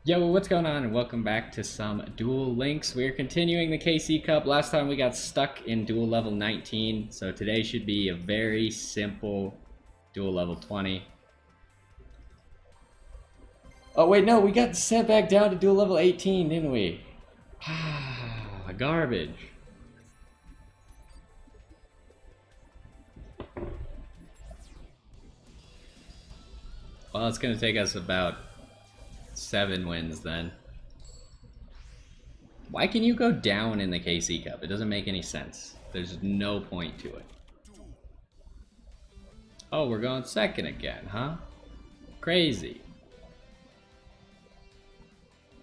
Yo, what's going on? And welcome back to some Duel Links. We're continuing the KC Cup. Last time we got stuck in Duel level 19, so today should be a very simple Duel level 20. Oh wait, no, we got sent back down to Duel level 18, didn't we? Ah, garbage. Well, it's gonna take us about 7 wins then. Why can you go down in the KC Cup? It doesn't make any sense. There's no point to it. Oh, we're going second again, huh? Crazy.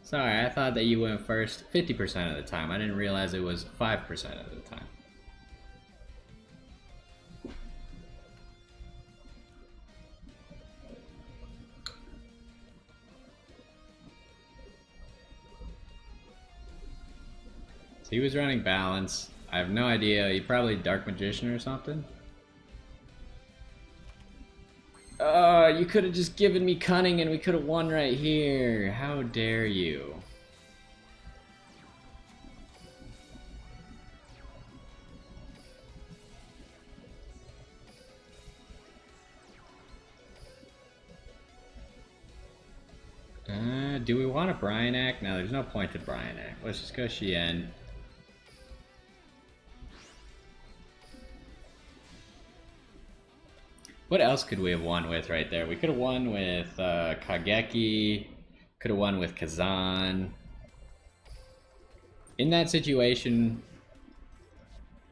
Sorry, I thought that you went first 50% of the time. I didn't realize it was 5% of the time. So he was running balance. I have no idea. He probably Dark Magician or something. You could have just given me Cunning and we could have won right here. How dare you? Do we want a Bryanak? No, there's no point to Bryanak. Let's just go Xian. What else could we have won with right there? We could have won with Kageki. Could have won with Kazan. In that situation,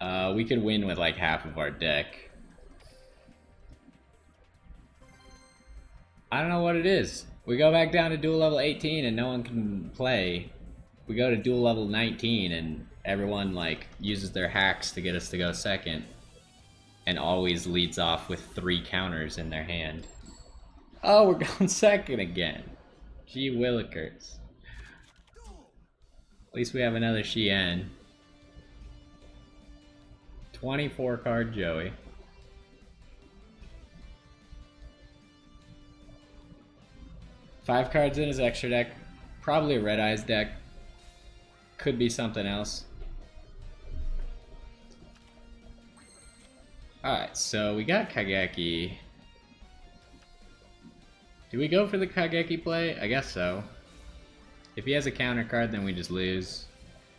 we could win with like half of our deck. I don't know what it is. We go back down to duel level 18 and no one can play. We go to duel level 19 and everyone like uses their hacks to get us to go second. And always leads off with 3 counters in their hand. Oh, we're going second again. Gee willikers. At least we have another Xian. 24 card Joey. Five cards in his extra deck. Probably a Red Eyes deck. Could be something else. Alright, so we got Kageki. Do we go for the Kageki play? I guess so. If he has a counter card, then we just lose.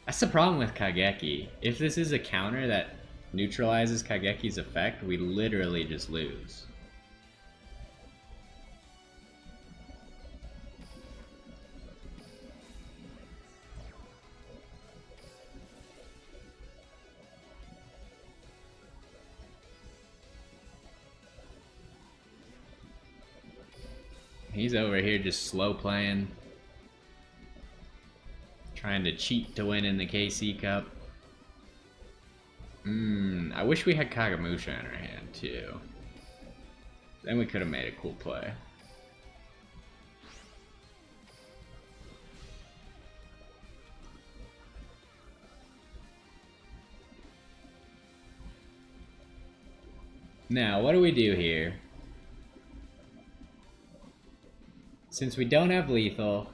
That's the problem with Kageki. If this is a counter that neutralizes Kageki's effect, we literally just lose. He's over here just slow playing. Trying to cheat to win in the KC Cup. I wish we had Kagamusha in our hand too. Then we could have made a cool play. Now, what do we do here? Since we don't have lethal,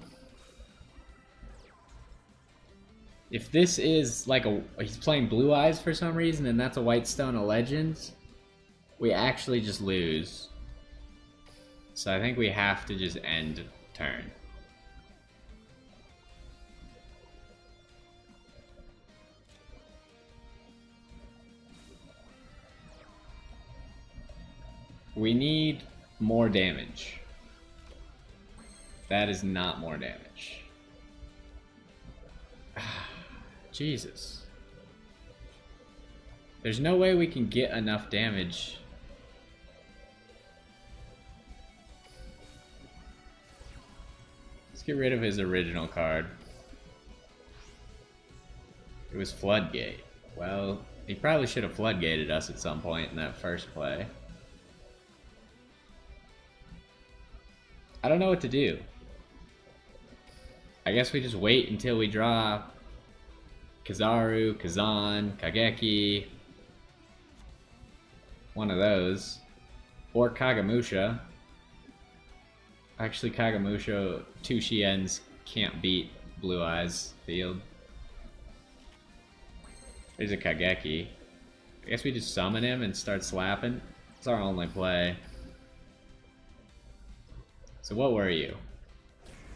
if this is like he's playing Blue Eyes for some reason and that's a White Stone of Legends, we actually just lose. So I think we have to just end turn. We need more damage. That is not more damage. Jesus. There's no way we can get enough damage. Let's get rid of his original card. It was Floodgate. Well, he probably should have floodgated us at some point in that first play. I don't know what to do. I guess we just wait until we draw Kizaru, Kazan, Kageki. One of those. Or Kagamusha. Actually, Kagamusha, 2 Xiens can't beat Blue Eyes field. There's a Kageki. I guess we just summon him and start slapping. It's our only play. So what were you?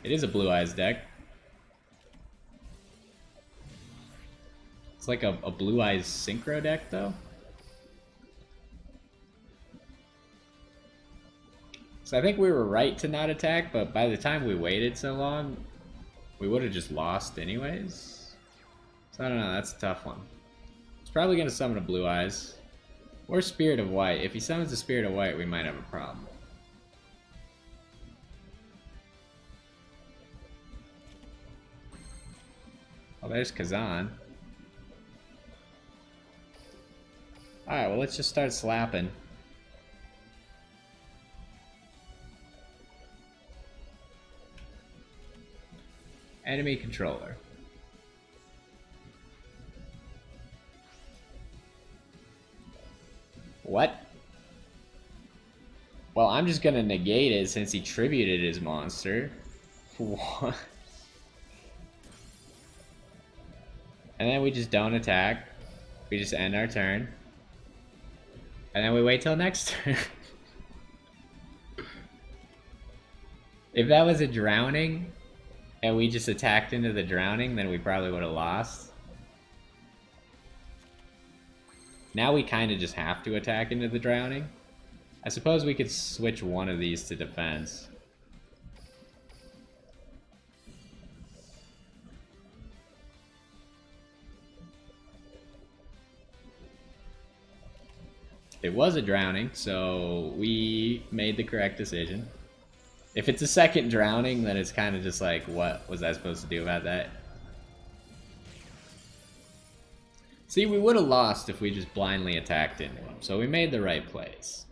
It is a Blue Eyes deck. It's like a Blue Eyes Synchro deck, though. So I think we were right to not attack, but by the time we waited so long, we would have just lost anyways. So I don't know, that's a tough one. He's probably going to summon a Blue Eyes. Or Spirit of White. If he summons a Spirit of White, we might have a problem. Oh, there's Kazan. Alright, well, let's just start slapping. Enemy controller. What? Well, I'm just gonna negate it since he tributed his monster. What? And then we just don't attack. We just end our turn. And then we wait till next turn. If that was a drowning, and we just attacked into the drowning, then we probably would have lost. Now we kind of just have to attack into the drowning. I suppose we could switch one of these to defense. It was a drowning, so we made the correct decision. If it's a second drowning, then it's kind of just like, what was I supposed to do about that? See, we would have lost if we just blindly attacked into him, so we made the right plays.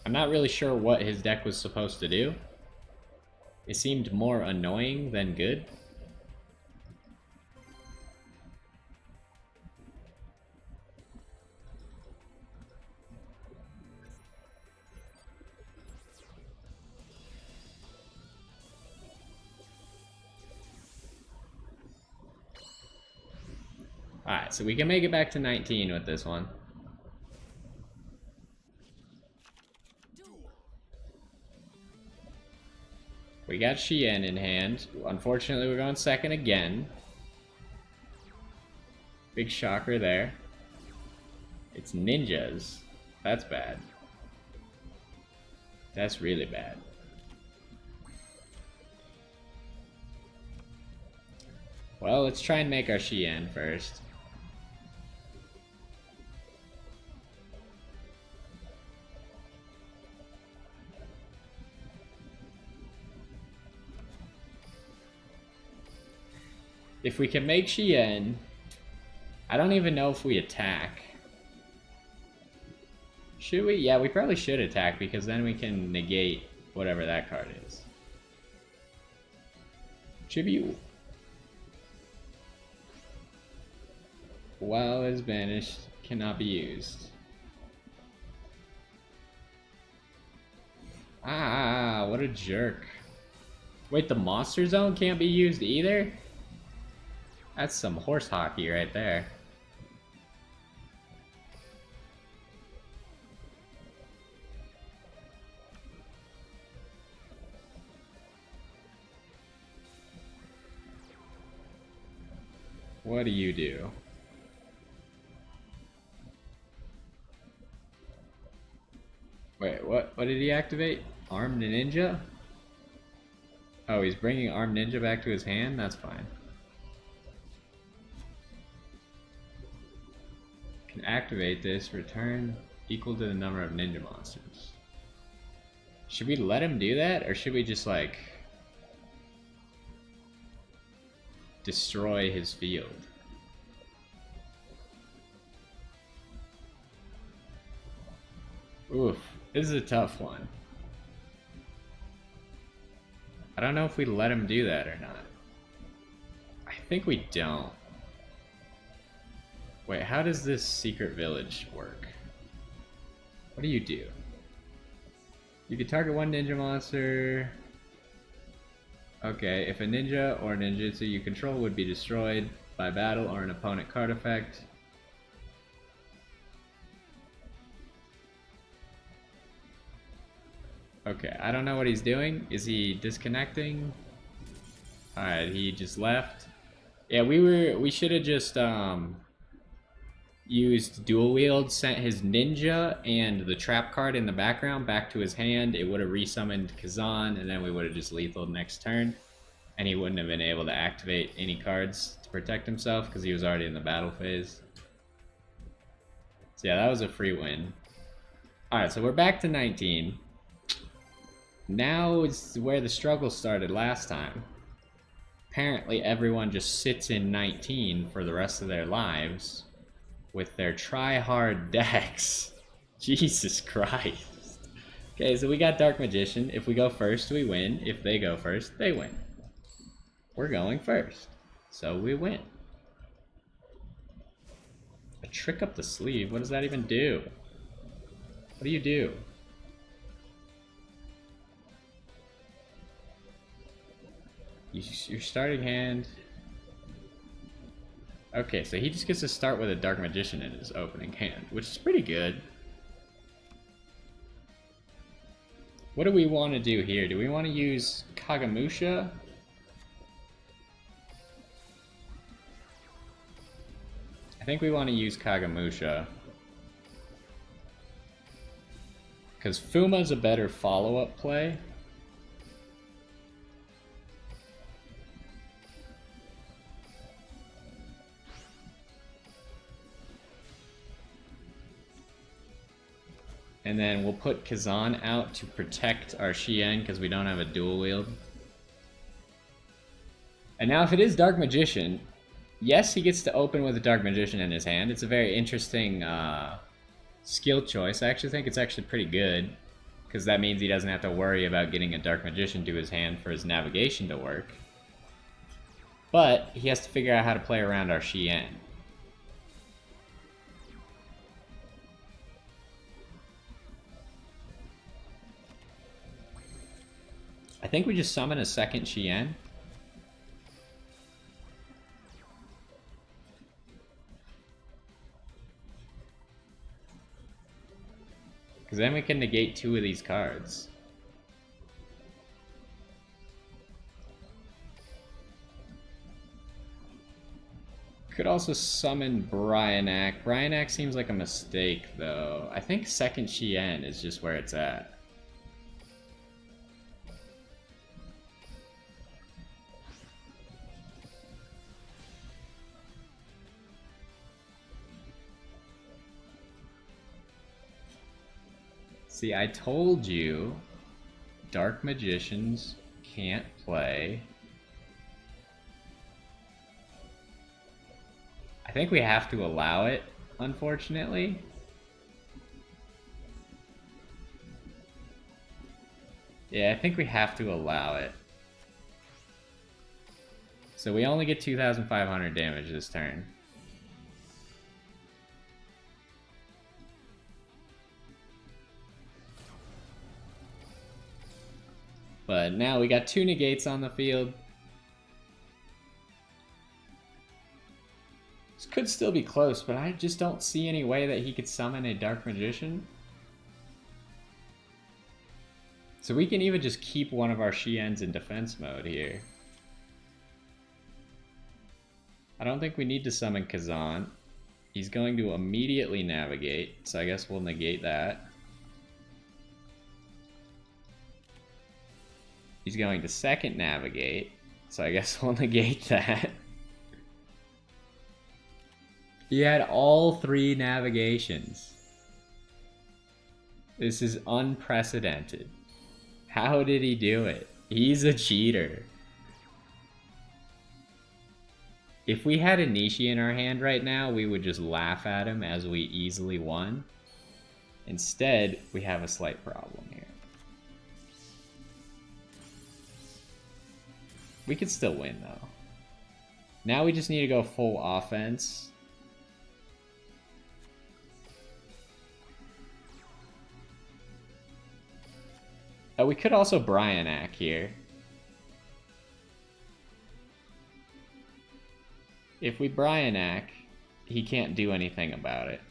I'm not really sure what his deck was supposed to do. It seemed more annoying than good. Alright, so we can make it back to 19 with this one. We got Xian in hand. Unfortunately, we're going second again. Big shocker there. It's ninjas. That's bad. That's really bad. Well, let's try and make our Xian first. If we can make Xian, I don't even know if we attack. Should we? Yeah, we probably should attack because then we can negate whatever that card is. Tribute. While it is banished, cannot be used. Ah, what a jerk. Wait, the Monster Zone can't be used either? That's some horse hockey right there. What do you do? Wait, what did he activate? Armed Ninja? Oh, he's bringing Armed Ninja back to his hand? That's fine. Can activate this, return equal to the number of ninja monsters. Should we let him do that, or should we just, like, destroy his field? Oof, this is a tough one. I don't know if we let him do that or not. I think we don't. Wait, how does this secret village work? What do you do? You can target one ninja monster. Okay, if a ninja or ninjutsu you control would be destroyed by battle or an opponent card effect. Okay, I don't know what he's doing. Is he disconnecting? Alright, he just left. Yeah, we should have just used dual wield, sent his ninja and the trap card in the background back to his hand. It would have resummoned Kazan, and then we would have just lethaled next turn. And he wouldn't have been able to activate any cards to protect himself because he was already in the battle phase. So yeah, that was a free win. Alright, so we're back to 19. Now is where the struggle started last time. Apparently everyone just sits in 19 for the rest of their lives with their try-hard decks. Jesus Christ. Okay, so we got Dark Magician. If we go first, we win. If they go first, they win. We're going first, so we win. A trick up the sleeve? What does that even do? What do you do? Your starting hand. Okay, so he just gets to start with a Dark Magician in his opening hand, which is pretty good. What do we want to do here? Do we want to use Kagamusha? I think we want to use Kagamusha. Because Fuma's a better follow-up play. And then we'll put Kazan out to protect our Shien because we don't have a dual wield. And now if it is Dark Magician, yes, he gets to open with a Dark Magician in his hand. It's a very interesting skill choice. I actually think it's actually pretty good because that means he doesn't have to worry about getting a Dark Magician to his hand for his navigation to work. But he has to figure out how to play around our Shien. I think we just summon a second Shien. Because then we can negate 2 of these cards. Could also summon Bryanak. Bryanak seems like a mistake, though. I think second Shien is just where it's at. See, I told you Dark Magicians can't play. I think we have to allow it, unfortunately. Yeah, I think we have to allow it. So we only get 2,500 damage this turn. But now we got 2 negates on the field. This could still be close, but I just don't see any way that he could summon a Dark Magician. So we can even just keep one of our Shiens in defense mode here. I don't think we need to summon Kazan. He's going to immediately navigate, so I guess we'll negate that. He's going to second navigate, so I guess we'll negate that. He had all 3 navigations. This is unprecedented. How did he do it? He's a cheater. If we had a Nishi in our hand right now, we would just laugh at him as we easily won. Instead, we have a slight problem here. We could still win, though. Now we just need to go full offense. we could also Brionac here. If we Brionac, he can't do anything about it.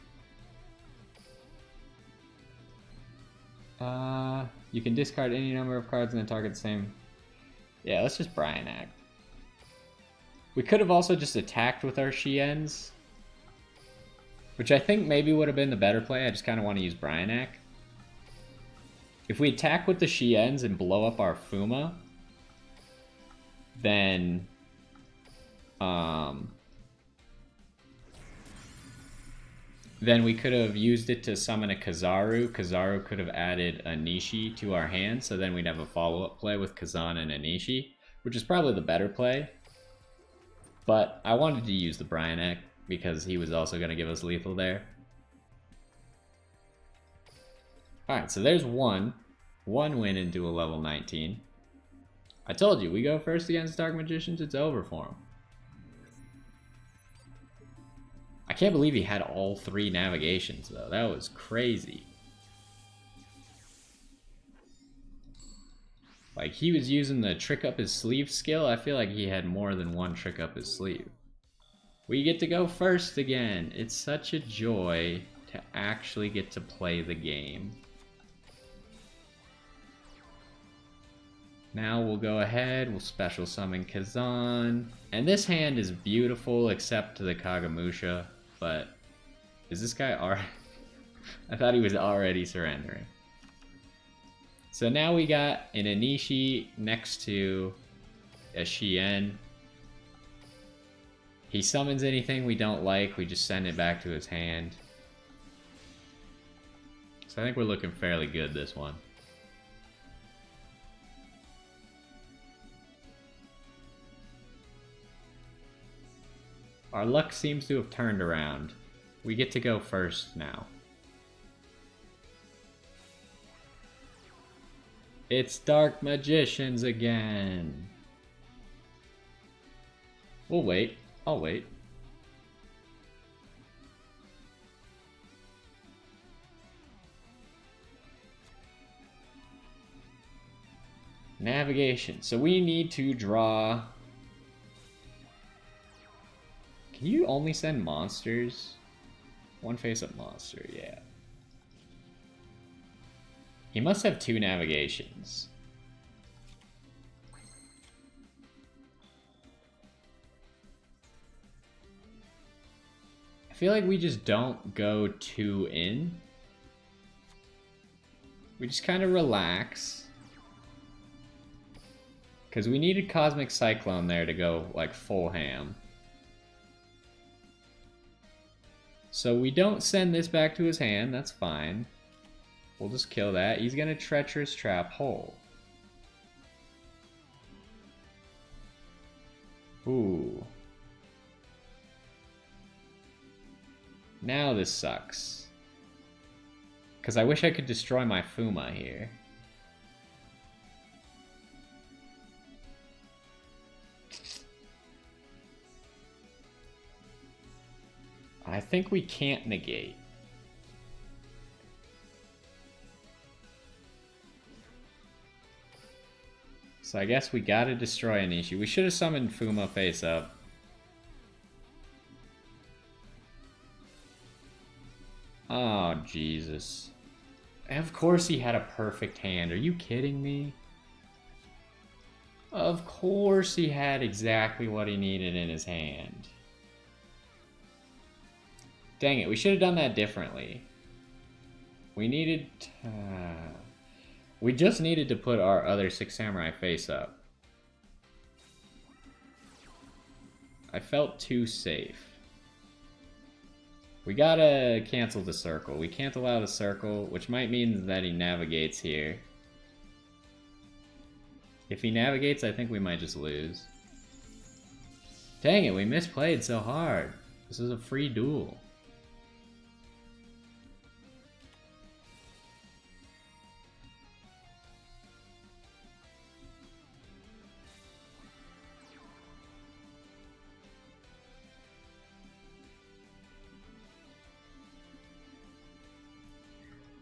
You can discard any number of cards and then target the same. Yeah, let's just Brionac. We could have also just attacked with our Shiens, which I think maybe would have been the better play. I just kind of want to use Brionac. If we attack with the Shiens and blow up our Fuma, then we could have used it to summon a Kizaru. Kizaru could have added a Nishi to our hand, so then we'd have a follow-up play with Kazan and a Nishi, which is probably the better play. But I wanted to use the Brionac because he was also going to give us lethal there. Alright, so there's one win in dual level 19. I told you, we go first against Dark Magicians, it's over for him. I can't believe he had all 3 navigations, though. That was crazy. Like, he was using the trick up his sleeve skill. I feel like he had more than one trick up his sleeve. We get to go first again. It's such a joy to actually get to play the game. Now we'll go ahead, we'll special summon Kazan. And this hand is beautiful except to the Kagamusha, but is this guy already... I thought he was already surrendering. So now we got an Anishi next to a Shien. He summons anything we don't like, we just send it back to his hand. So I think we're looking fairly good this one. Our luck seems to have turned around. We get to go first now. It's Dark Magicians again. We'll wait. I'll wait. Navigation. So we need to draw... Can you only send monsters? One face-up monster, yeah. He must have 2 navigations. I feel like we just don't go 2 in. We just kind of relax. Because we needed Cosmic Cyclone there to go, like, full ham. So we don't send this back to his hand, that's fine. We'll just kill that. He's gonna Treacherous Trap Hole. Ooh. Now this sucks. Because I wish I could destroy my Fuma here. I think we can't negate. So I guess we gotta destroy Anishi. We should have summoned Fuma face up. Oh, Jesus. Of course he had a perfect hand. Are you kidding me? Of course he had exactly what he needed in his hand. Dang it, we should have done that differently. We needed... we just needed to put our other Six Samurai face up. I felt too safe. We gotta cancel the circle. We can't allow the circle, which might mean that he navigates here. If he navigates, I think we might just lose. Dang it, we misplayed so hard. This is a free duel.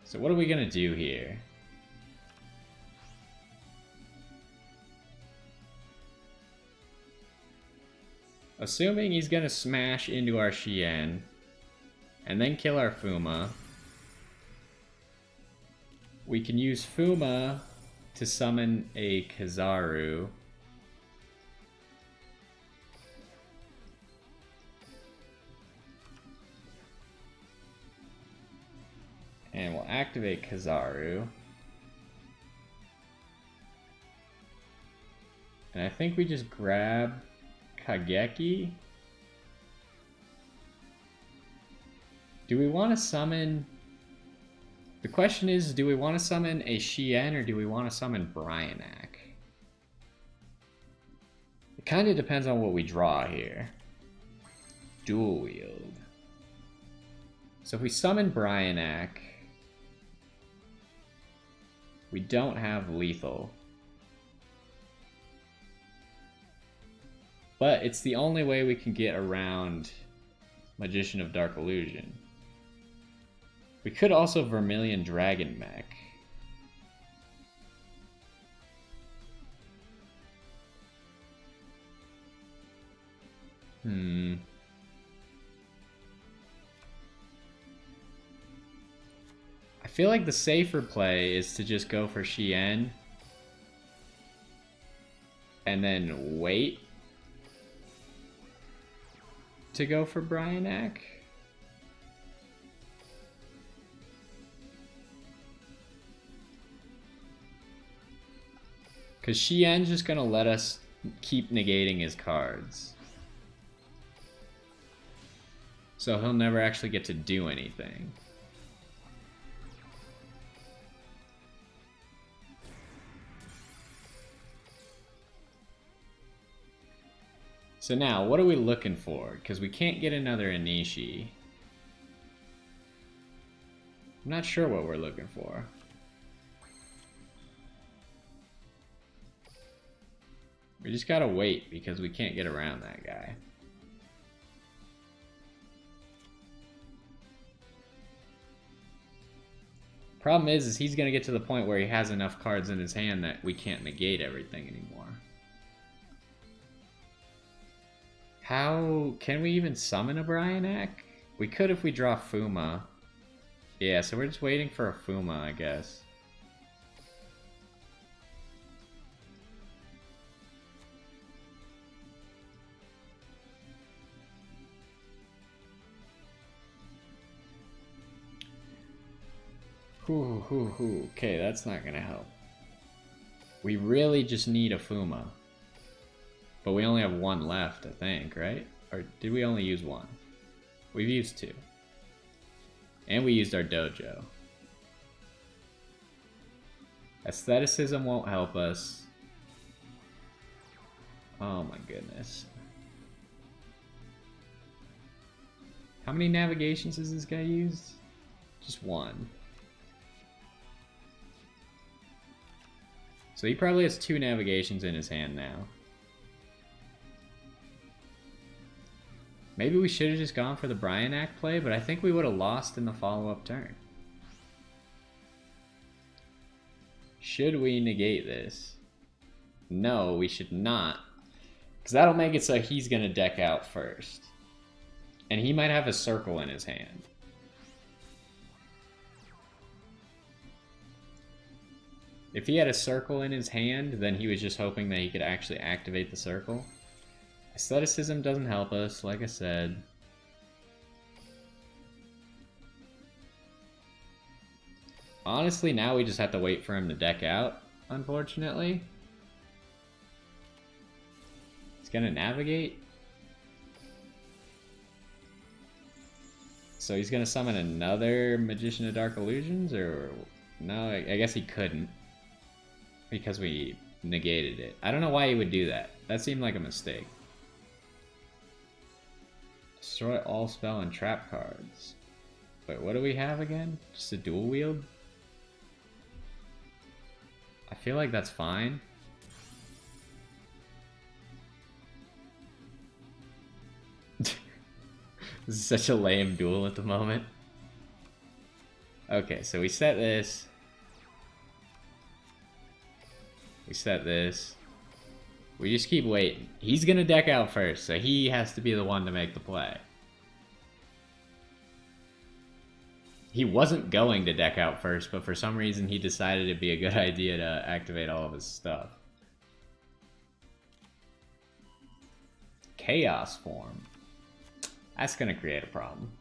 So what are we gonna do here? Assuming he's gonna smash into our Shien, and then kill our Fuma, we can use Fuma to summon a Kizaru. And we'll activate Kizaru. And I think we just grab Kageki. Do we want to summon... The question is, do we want to summon a Shien or do we want to summon Brionac? It kind of depends on what we draw here. Dual wield. So if we summon Brionac, we don't have lethal. But it's the only way we can get around Magician of Dark Illusion. We could also Vermilion Dragon Mech. I feel like the safer play is to just go for Shien and then wait to go for Brionac. Because Shien's just gonna let us keep negating his cards. So he'll never actually get to do anything. So now, what are we looking for? Because we can't get another Inishi. I'm not sure what we're looking for. We just gotta wait because we can't get around that guy. Problem is he's gonna get to the point where he has enough cards in his hand that we can't negate everything anymore. How can we even summon a Brionac? We could if we draw Fuma. Yeah, so we're just waiting for a Fuma, I guess. Okay, that's not gonna help. We really just need a Fuma. But we only have one left, I think, right? Or did we only use one? We've used two. And we used our dojo. Aestheticism won't help us. Oh my goodness. How many navigations has this guy used? Just one. So he probably has 2 navigations in his hand now. Maybe we should have just gone for the Brionac play, but I think we would have lost in the follow-up turn. Should we negate this? No, we should not. Because that'll make it so he's going to deck out first. And he might have a circle in his hand. If he had a circle in his hand, then he was just hoping that he could actually activate the circle. Aestheticism doesn't help us, like I said. Honestly, now we just have to wait for him to deck out, unfortunately. He's gonna navigate. So he's gonna summon another Magician of Dark Illusions, or... No, I guess he couldn't. Because we negated it. I don't know why he would do that. That seemed like a mistake. Destroy all spell and trap cards. Wait, what do we have again? Just a dual wield? I feel like that's fine. This is such a lame duel at the moment. Okay, so we set this. We set this. We just keep waiting. He's gonna deck out first, so he has to be the one to make the play. He wasn't going to deck out first, but for some reason he decided it'd be a good idea to activate all of his stuff. Chaos form. That's gonna create a problem.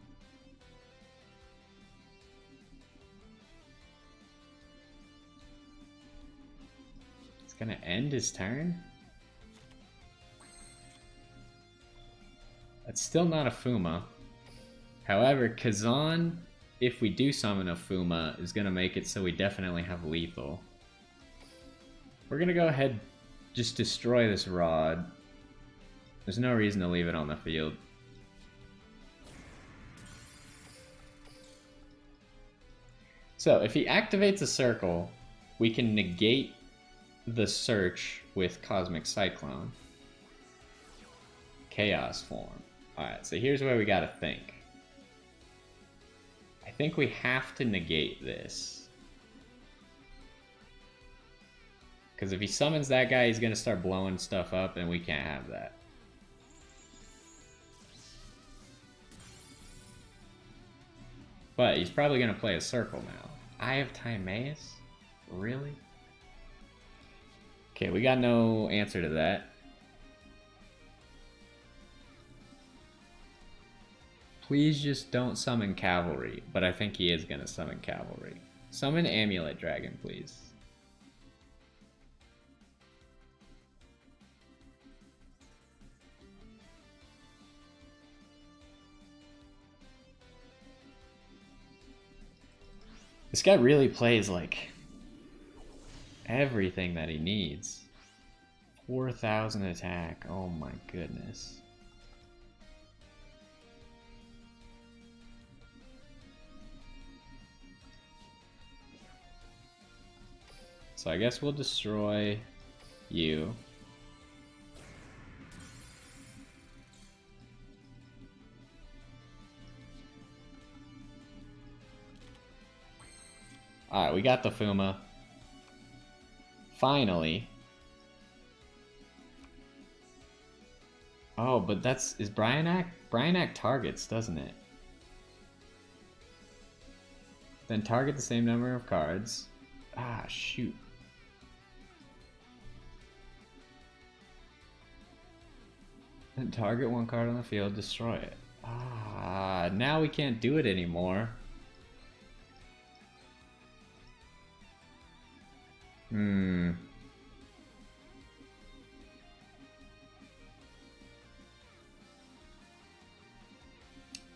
It's gonna end his turn? That's still not a Fuma. However, Kazan, if we do summon a Fuma, is gonna make it so we definitely have lethal. We're gonna go ahead, just destroy this Rod. There's no reason to leave it on the field. So, if he activates a circle, we can negate the search with Cosmic Cyclone. Chaos form. Alright, so here's where we gotta think. I think we have to negate this. Because if he summons that guy, he's gonna start blowing stuff up, and we can't have that. But he's probably gonna play a circle now. Eye of Timaeus? Really? Okay, we got no answer to that. Please just don't summon Cavalry, but I think he is gonna summon Cavalry. Summon Amulet Dragon, please. This guy really plays, like, everything that he needs. 4,000 attack, oh my goodness. So I guess we'll destroy you. Alright, we got the Fuma. Finally. Oh, but is Brionac? Brionac targets, doesn't it? Then target the same number of cards. Ah, shoot. Then target one card on the field, destroy it. Ah, now we can't do it anymore.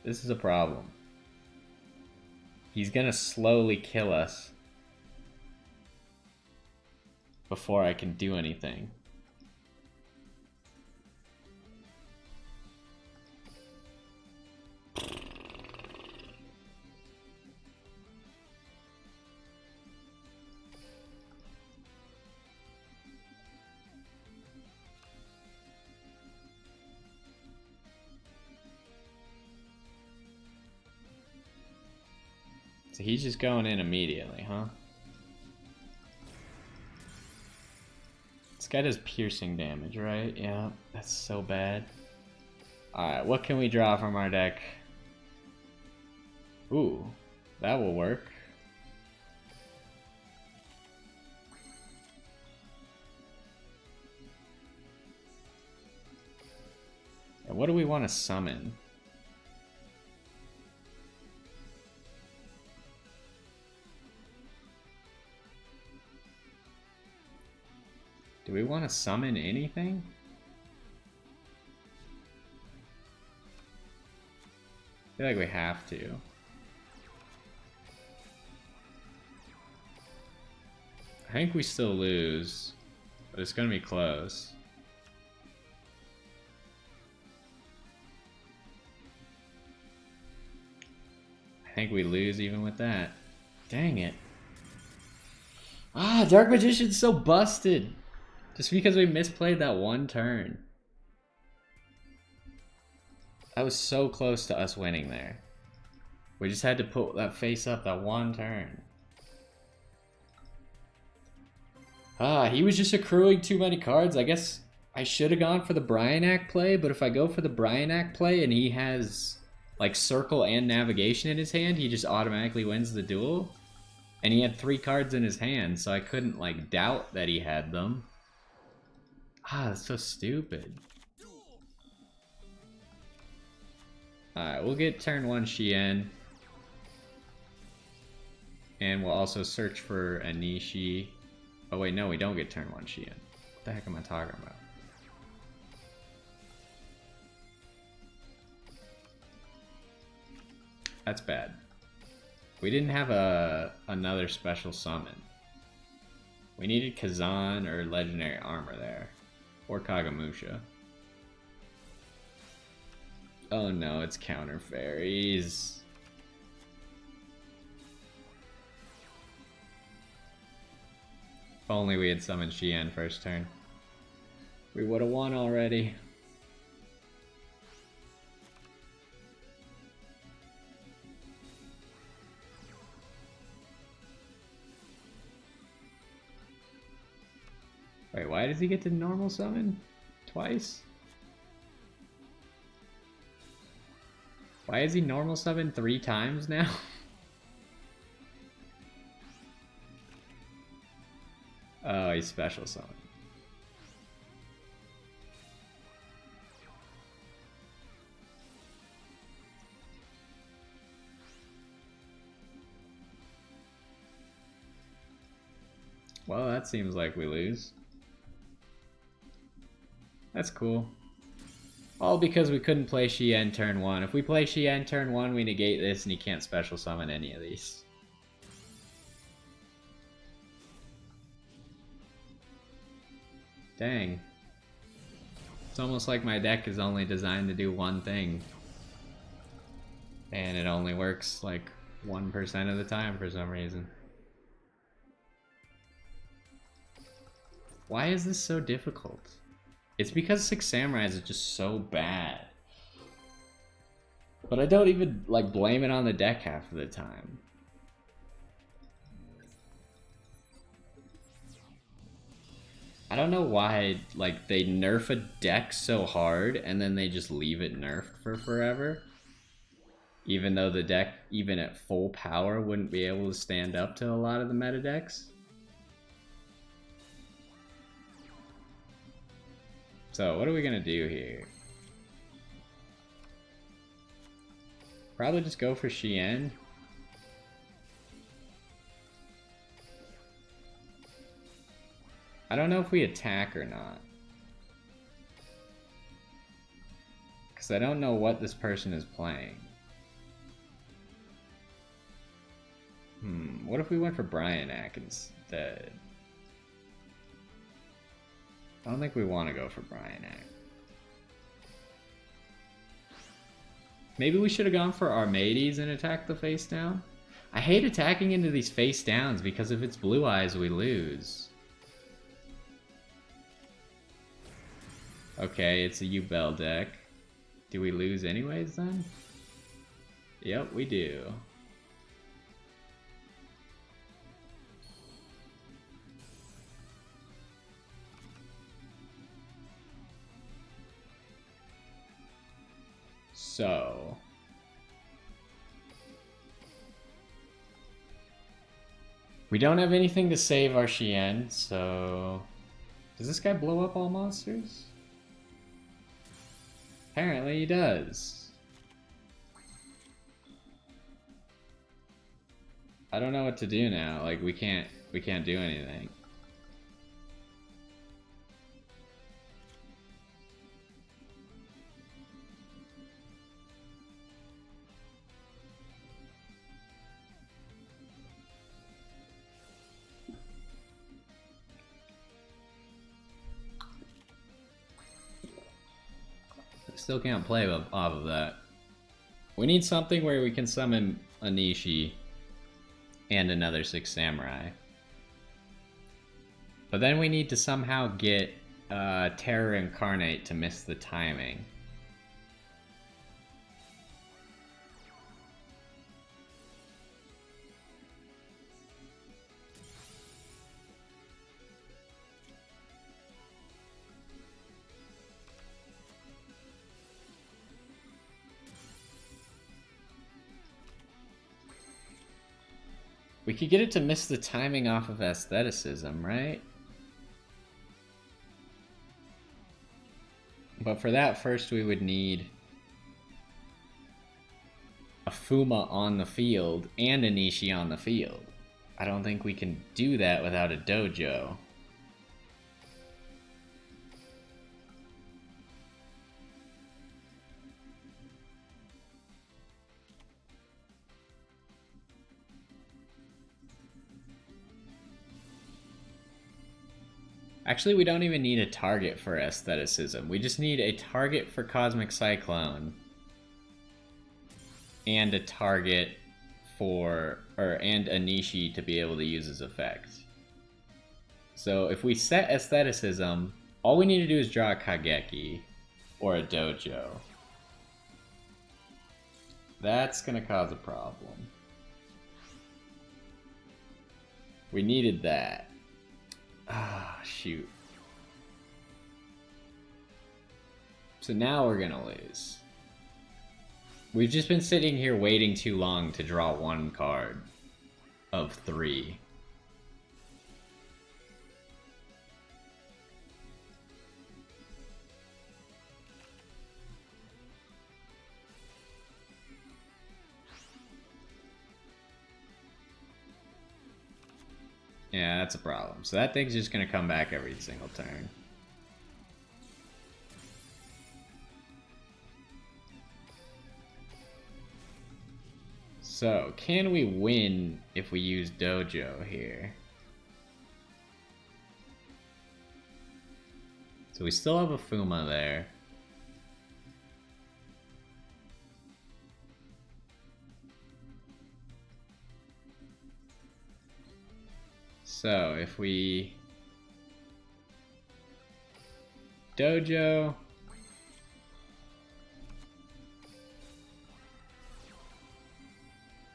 This is a problem. He's gonna slowly kill us before I can do anything. So he's just going in immediately, huh? This guy does piercing damage, right? Yeah, that's so bad. Alright, what can we draw from our deck? Ooh, that will work. And what do we want to summon? Do we want to summon anything? I feel like we have to. I think we still lose, but it's gonna be close. I think we lose even with that. Dang it. Ah, Dark Magician's so busted. Just because we misplayed that one turn. That was so close to us winning there. We just had to put that face up that one turn. Ah, he was just accruing too many cards. I guess I should have gone for the Bryanak play, but if I go for the Bryanak play and he has like circle and navigation in his hand, he just automatically wins the duel. And he had 3 cards in his hand, so I couldn't like doubt that he had them. Ah, that's so stupid. Alright, we'll get turn 1 Shien. And we'll also search for Anishi. Oh wait, no, we don't get turn 1 Shien. What the heck am I talking about? That's bad. We didn't have another special summon. We needed Kazan or Legendary Armor there. Or Kagamusha. Oh no, it's counter fairies. If only we had summoned Shien first turn. We would have won already. Wait, why does he get to normal summon? Twice? Why is he normal summon 3 times now? Oh, he's special summon. Well, that seems like we lose. That's cool. All because we couldn't play Shien turn 1. If we play Shien turn 1, we negate this and he can't special summon any of these. Dang. It's almost like my deck is only designed to do one thing. And it only works like 1% of the time for some reason. Why is this so difficult? It's because Six Samurais is just so bad. But I don't even like blame it on the deck half of the time. I don't know why like they nerf a deck so hard and then they just leave it nerfed for forever. Even though the deck, even at full power, wouldn't be able to stand up to a lot of the meta decks. So what are we gonna do here? Probably just go for Shien. I don't know if we attack or not. Because I don't know what this person is playing. What if we went for Bryanak instead? I don't think we want to go for Bryanak. Maybe we should have gone for Armades and attacked the face down. I hate attacking into these face downs because if it's Blue Eyes, we lose. Okay, it's a Yubel deck. Do we lose anyways then? Yep, we do. So we don't have anything to save our Shien, so does this guy blow up all monsters? Apparently he does. I don't know what to do now. Like we can't do anything. Still can't play off of that. We need something where we can summon Anishi and another Six Samurai. But then we need to somehow get Terror Incarnate to miss the timing. We could get it to miss the timing off of aestheticism, right? But for that, first we would need a Fuma on the field and a Nishi on the field. I don't think we can do that without a dojo. Actually, we don't even need a target for aestheticism. We just need a target for Cosmic Cyclone. And a target and a Nishi to be able to use his effect. So if we set aestheticism, all we need to do is draw a Kageki or a dojo. That's gonna cause a problem. We needed that. Ah, shoot. So now we're gonna lose. We've just been sitting here waiting too long to draw one card of 3. Yeah, that's a problem. So that thing's just gonna come back every single turn. So, can we win if we use Dojo here? So we still have a Fuma there. So, if we Dojo,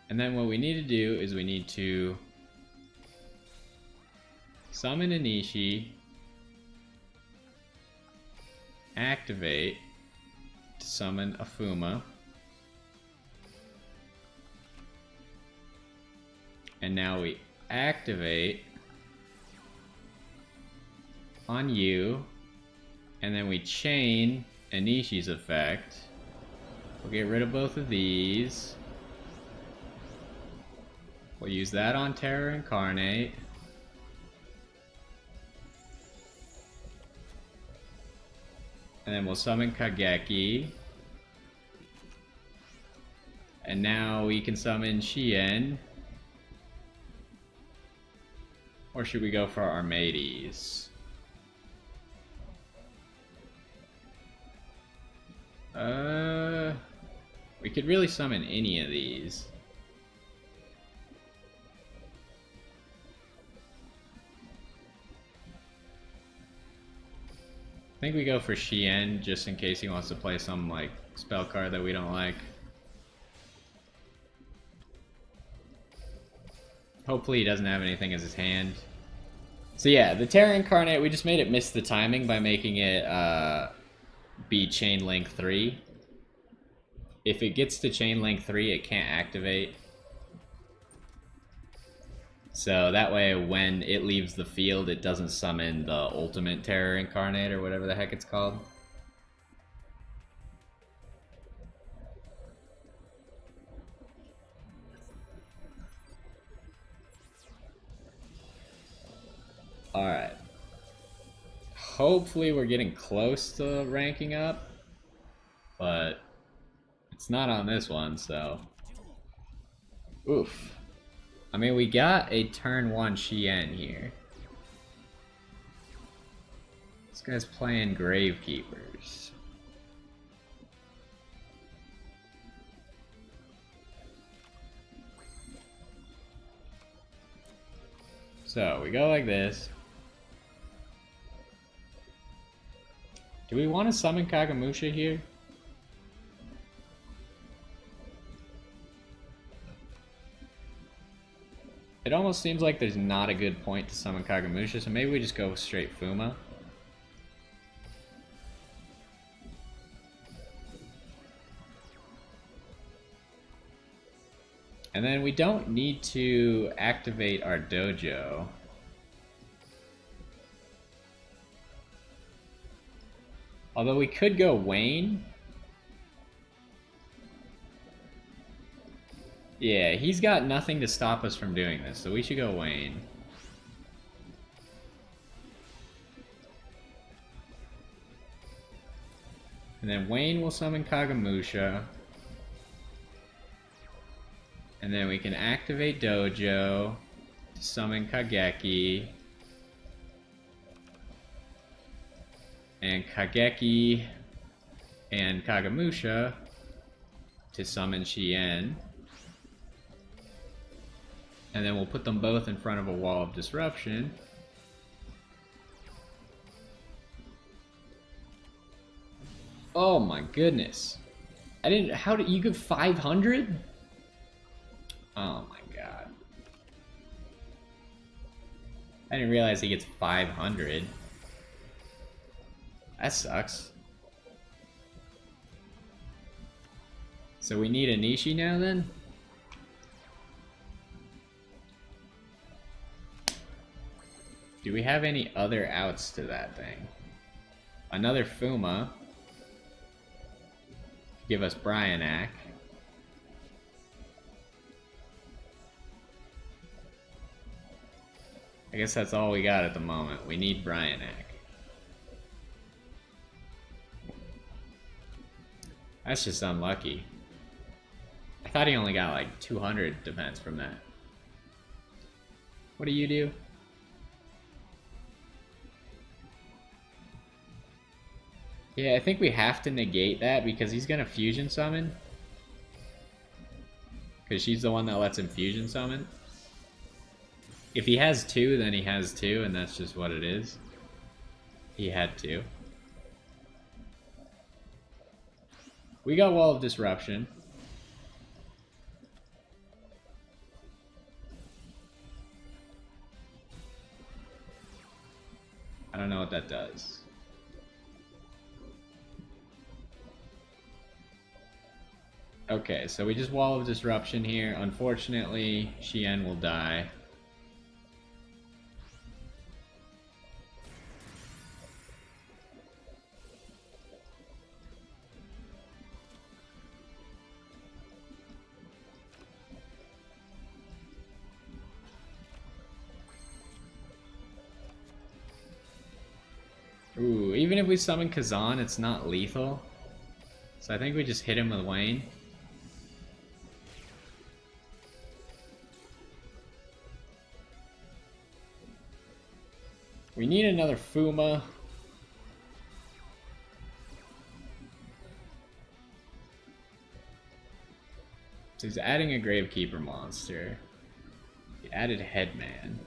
and then what we need to do is we need to summon Anishi, activate to summon a Fuma, and now we activate on you, and then we chain Anishi's effect. We'll get rid of both of these. We'll use that on Terror Incarnate. And then we'll summon Kageki. And now we can summon Shien. Or should we go for Armades? We could really summon any of these. I think we go for Shien just in case he wants to play some like spell card that we don't like. Hopefully he doesn't have anything as his hand. So yeah, the Terror Incarnate, we just made it miss the timing by making it be Chain Link 3. If it gets to Chain Link 3, it can't activate. So that way when it leaves the field, it doesn't summon the Ultimate Terror Incarnate or whatever the heck it's called. Alright. Hopefully we're getting close to ranking up, but it's not on this one, so... Oof. I mean, we got a turn 1 Shien here. This guy's playing Gravekeepers. So, we go like this. Do we want to summon Kagamusha here? It almost seems like there's not a good point to summon Kagamusha, so maybe we just go straight Fuma. And then we don't need to activate our dojo. Although we could go Wayne. Yeah, he's got nothing to stop us from doing this, so we should go Wayne. And then Wayne will summon Kagamusha. And then we can activate Dojo to summon Kageki. And Kageki and Kagamusha to summon Shien. And then we'll put them both in front of a wall of disruption. Oh my goodness. I didn't, how did you get 500? Oh my god. I didn't realize he gets 500. That sucks. So we need a Nishi now then? Do we have any other outs to that thing? Another Fuma. Give us Bryanak. I guess that's all we got at the moment. We need Bryanak. That's just unlucky. I thought he only got like 200 defense from that. What do you do? Yeah, I think we have to negate that because he's gonna fusion summon. Because she's the one that lets him fusion summon. If he has two, then he has two, and that's just what it is. He had two. We got Wall of Disruption. I don't know what that does. Okay, so we just Wall of Disruption here. Unfortunately, Shien will die. Ooh, even if we summon Kazan, it's not lethal. So I think we just hit him with Wayne. We need another Fuma. So he's adding a Gravekeeper monster. He added Headman.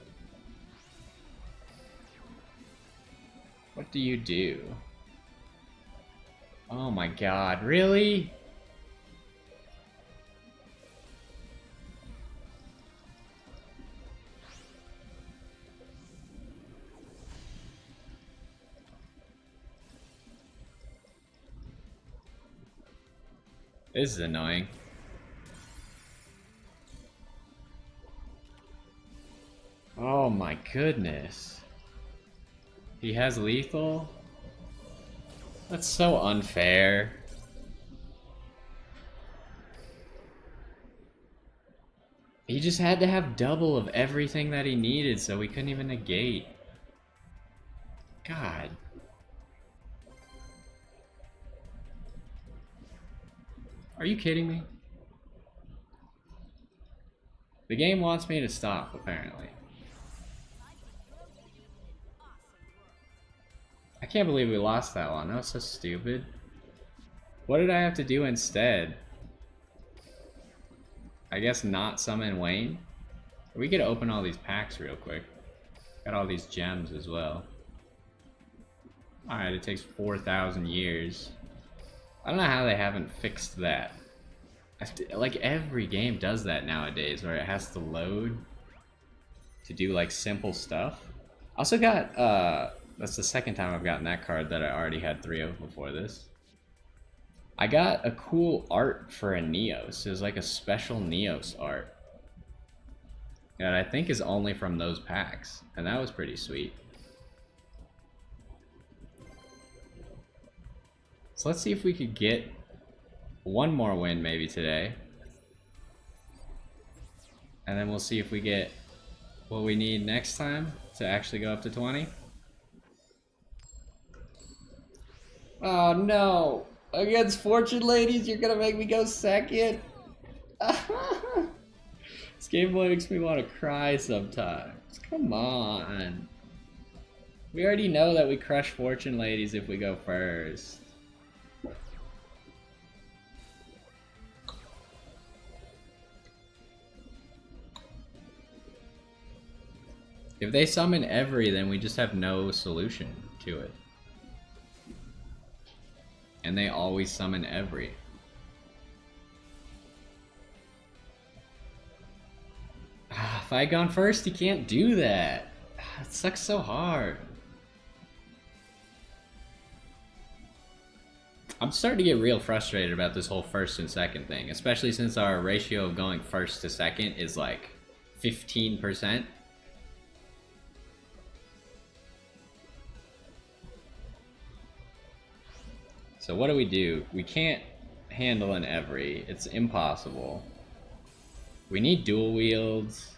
What do you do? Oh my god, really? This is annoying. Oh my goodness. He has lethal? That's so unfair. He just had to have double of everything that he needed, so we couldn't even negate. God. Are you kidding me? The game wants me to stop, apparently. I can't believe we lost that one. That was so stupid. What did I have to do instead? I guess not summon Wayne? We could open all these packs real quick. Got all these gems as well. Alright, it takes 4,000 years. I don't know how they haven't fixed that. Like every game does that nowadays, where it has to load to do like simple stuff. Also got, that's the second time I've gotten that card that I already had 3 of before this. I got a cool art for a Neos. It was like a special Neos art. that I think is only from those packs, and that was pretty sweet. So let's see if we could get one more win maybe today. And then we'll see if we get what we need next time to actually go up to 20. Oh no! Against Fortune Ladies, you're gonna make me go second? This Game Boy makes me want to cry sometimes. Come on. We already know that we crush Fortune Ladies if we go first. If they summon every, then we just have no solution to it. And they always summon every. If I had gone first, you can't do that. It sucks so hard. I'm starting to get real frustrated about this whole first and second thing, especially since our ratio of going first to second is like 15%. So what do? We can't handle an every. It's impossible. We need dual wields.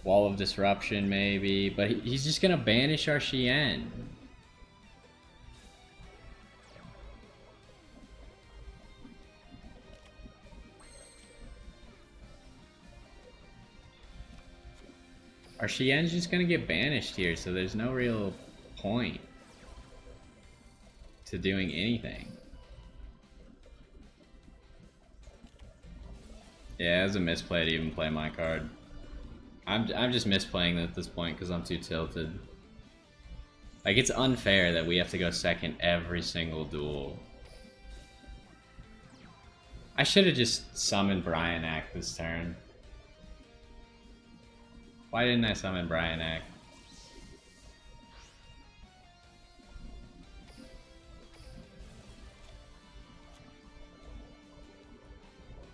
Wall of Disruption maybe, but he's just gonna banish our Xian. Our Xian's just gonna get banished here, so there's no real point to doing anything. Yeah, it was a misplay to even play my card. I'm just misplaying at this point because I'm too tilted. Like, it's unfair that we have to go second every single duel. I should have just summoned Brionac this turn. Why didn't I summon Brionac?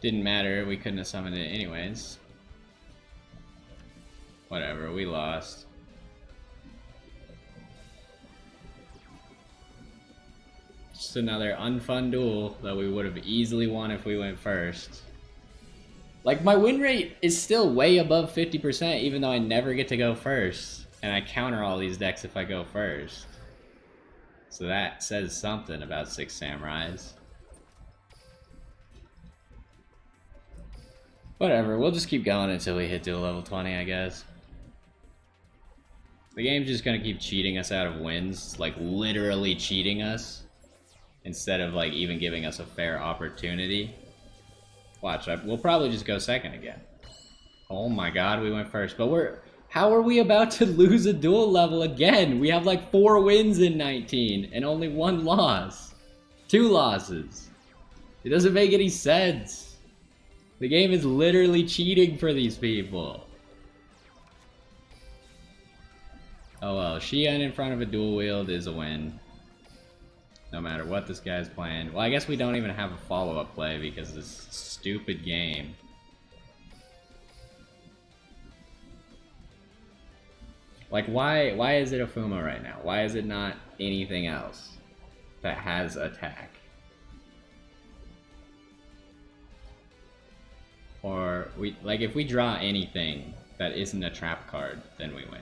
Didn't matter, we couldn't have summoned it anyways. Whatever, we lost. Just another unfun duel that we would have easily won if we went first. Like, my win rate is still way above 50% even though I never get to go first. And I counter all these decks if I go first. So that says something about Six Samurais. Whatever, we'll just keep going until we hit duel level 20, I guess. The game's just gonna keep cheating us out of wins, like literally cheating us, instead of like even giving us a fair opportunity. Watch, we'll probably just go second again. Oh my god, we went first, but how are we about to lose a duel level again? We have like 4 wins in 19 and only 1 loss. 2 losses. It doesn't make any sense. The game is literally cheating for these people. Oh well, Xian in front of a dual wield is a win. No matter what this guy's playing. Well, I guess we don't even have a follow-up play because of this stupid game. Like, why is it a Fuma right now? Why is it not anything else that has attack? Or, if we draw anything that isn't a trap card, then we win.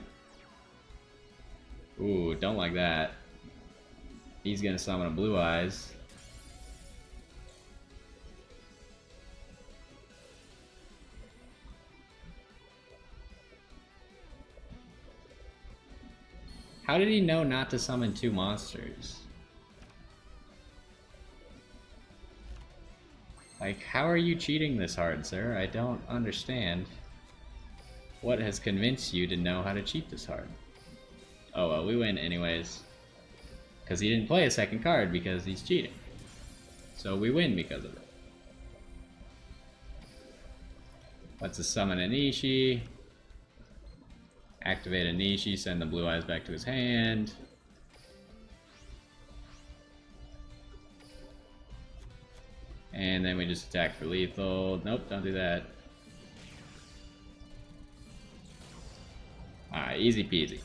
Ooh, don't like that. He's gonna summon a Blue Eyes. How did he know not to summon 2 monsters? Like, how are you cheating this hard, sir? I don't understand. What has convinced you to know how to cheat this hard? Oh well, we win anyways. Because he didn't play a second card because he's cheating. So we win because of it. Let's just summon a Nishi. Activate a Nishi, send the Blue Eyes back to his hand. And then we just attack for lethal. Nope, don't do that. Alright, easy peasy.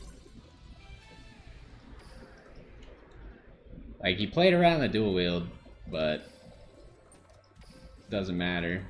Like, he played around the dual wield, but doesn't matter.